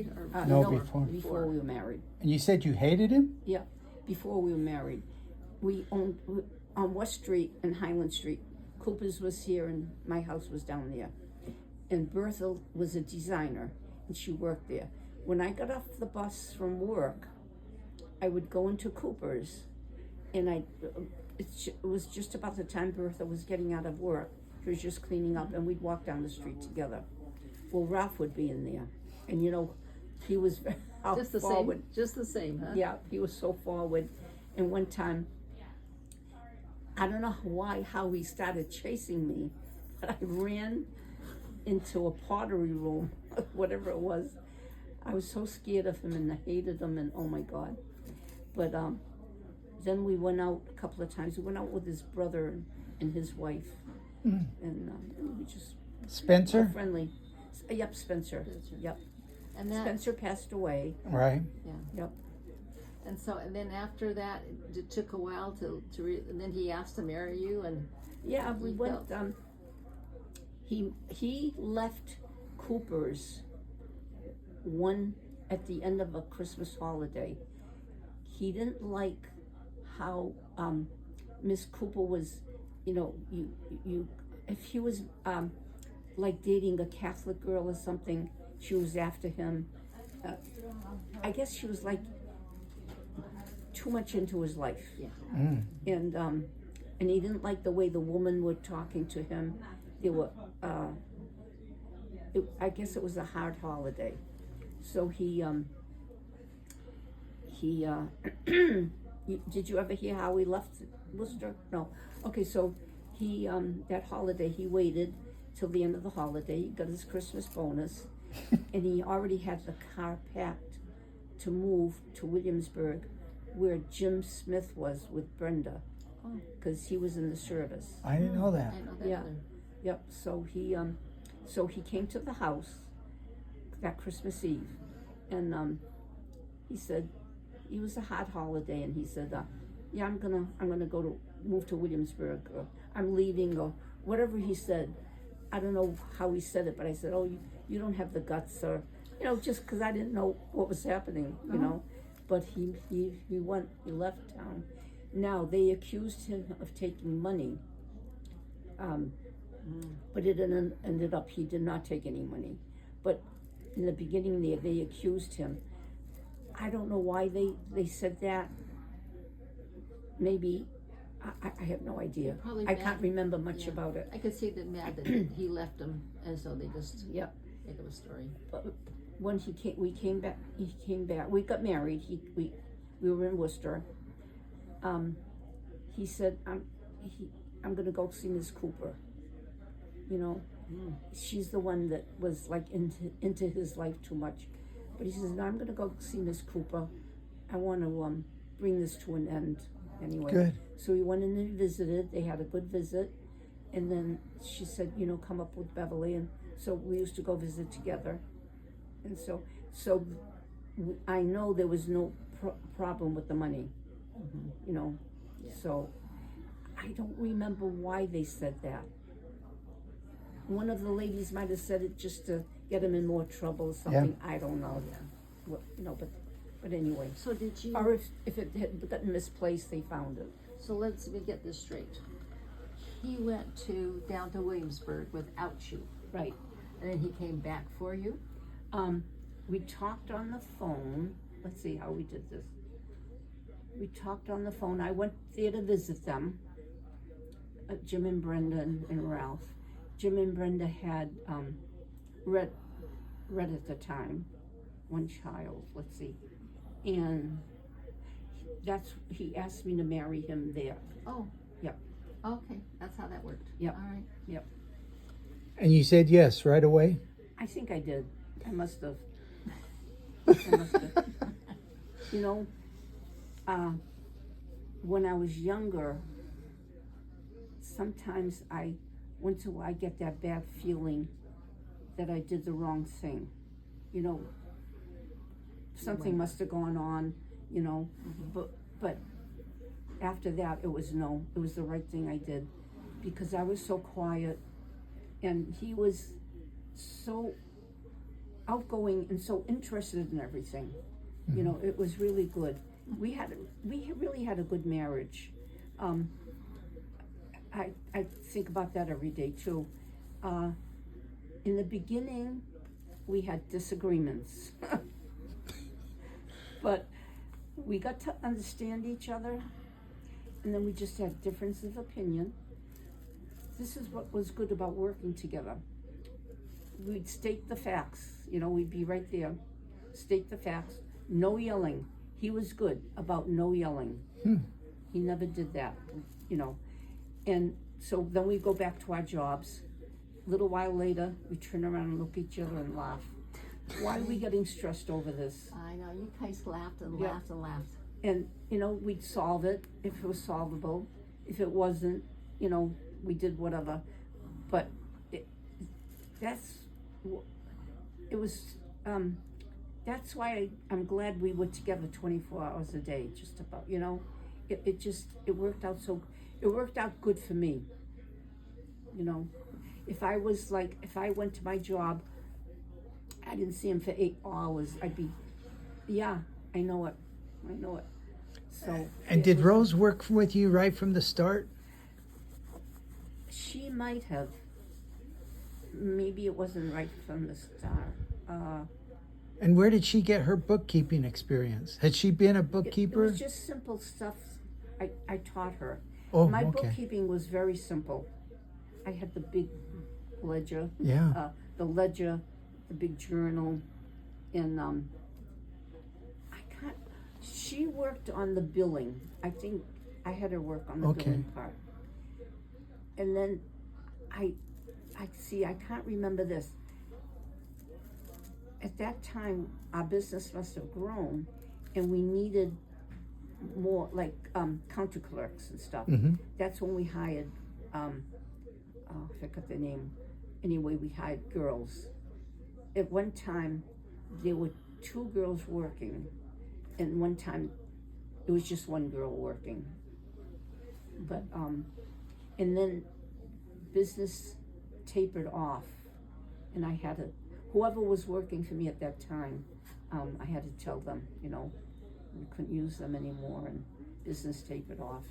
married? Or No, before. Before we were married. And you said you hated him? Yeah, before we were married. We owned on West Street and Highland Street. Cooper's was here and my house was down there. And Bertha was a designer and she worked there. When I got off the bus from work, I would go into Cooper's and it was just about the time Bertha was getting out of work. She was just cleaning up and we'd walk down the street together. Well, Ralph would be in there. And you know, he was just the forward. same, just the same, huh? Yeah, he was so forward. And one time, I don't know how he started chasing me, but I ran into a pottery room, whatever it was. I was so scared of him and I hated him and oh my God. But then we went out a couple of times. We went out with his brother and his wife. And we just Spencer? were friendly. Yep, Spencer. Yep. And that, Spencer passed away. Right. yeah. Yep. And then after that, it took a while and then he asked to marry you, and Yeah, we You went. felt- He left Cooper's at the end of a Christmas holiday. He didn't like how Miss Cooper was. You know, you if he was like dating a Catholic girl or something, she was after him. I guess she was like too much into his life. yeah. And he didn't like the way the women were talking to him. They were, I guess it was a hard holiday. So did you ever hear how he left Worcester? No. Okay, so he, that holiday, he waited till the end of the holiday. He got his Christmas bonus and he already had the car packed to move to Williamsburg where Jim Smith was with Brenda. Because he was in the service. I didn't know that. I know that Yeah. either. Yep. So he came to the house that Christmas Eve, and he said it was a hot holiday, and he said, "Yeah, I'm gonna move to Williamsburg, or I'm leaving, or whatever he said." I don't know how he said it, but I said, "Oh, you don't have the guts," or just because I didn't know what was happening, But he left town. Now, they accused him of taking money, but it ended up he did not take any money. But in the beginning there, they accused him. I don't know why they said that. Maybe, I have no idea. Probably I mad. can't remember much Yeah. about it. I could see that mad that he left him, and so they just Yep. make up a story. But when he came back, we got married, we were in Worcester. He said, I'm gonna go see Miss Cooper. She's the one that was like into his life too much. But he says, no, I'm gonna go see Miss Cooper. I want to bring this to an end anyway. Good. So he went in and visited. They had a good visit, and then she said, come up with Beverly, and so we used to go visit together. And so I know there was no problem with the money, Yeah. So I don't remember why they said that. One of the ladies might have said it just to get him in more trouble or something. I don't know. But anyway. So did you? Or if it had gotten misplaced, they found it. So let me get this straight. He went down to Williamsburg without you, Right. and then he came back for you. We talked on the phone. Let's see how we did this. We talked on the phone. I went there to visit them, Jim and Brenda and Ralph. Jim and Brenda had read at the time, one child, let's see. And he asked me to marry him there. Oh. Yep. Okay, that's how that worked. Yep. All right. Yep. And you said yes right away? I think I did. I must have. When I was younger, sometimes I get that bad feeling that I did the wrong thing. Something must have gone on, but after that it was the right thing I did, because I was so quiet and he was so outgoing and so interested in everything. You know, it was really good. We really had a good marriage. I think about that every day too. In the beginning, we had disagreements, but we got to understand each other, and then we just had differences of opinion. This is what was good about working together. We'd state the facts, you know, we'd be right there, state the facts, no yelling. He was good about no yelling. He never did that, you know. And so then we go back to our jobs. A little while later, we turn around and look at each other and laugh. Why are we getting stressed over this? I know, you guys laughed and Yeah. laughed and laughed. And, you know, we'd solve it if it was solvable. If it wasn't, you know, we did whatever. But that's why I'm glad we were together 24 hours a day, just about, you know. It worked out good for me. You know, if I went to my job, I didn't see him for 8 hours, I'd be, yeah, I know it. So. And did Rose work with you right from the start? She might have. Maybe it wasn't right from the start. And where did she get her bookkeeping experience? Had she been a bookkeeper? It was just simple stuff I taught her. Oh, My okay. bookkeeping was very simple. I had the big ledger, Yeah. the ledger, the big journal, and she worked on the billing. I think I had her work on the Okay. billing part. And then I can't remember this. At that time, our business must have grown, and we needed more, like, counter clerks and stuff. That's when we hired, I forgot the name. Anyway, we hired girls. At one time, there were 2 girls working, and one time, it was just 1 girl working. But, and then business tapered off, and I had to, whoever was working for me at that time, I had to tell them, you know, we couldn't use them anymore, and business tapered off.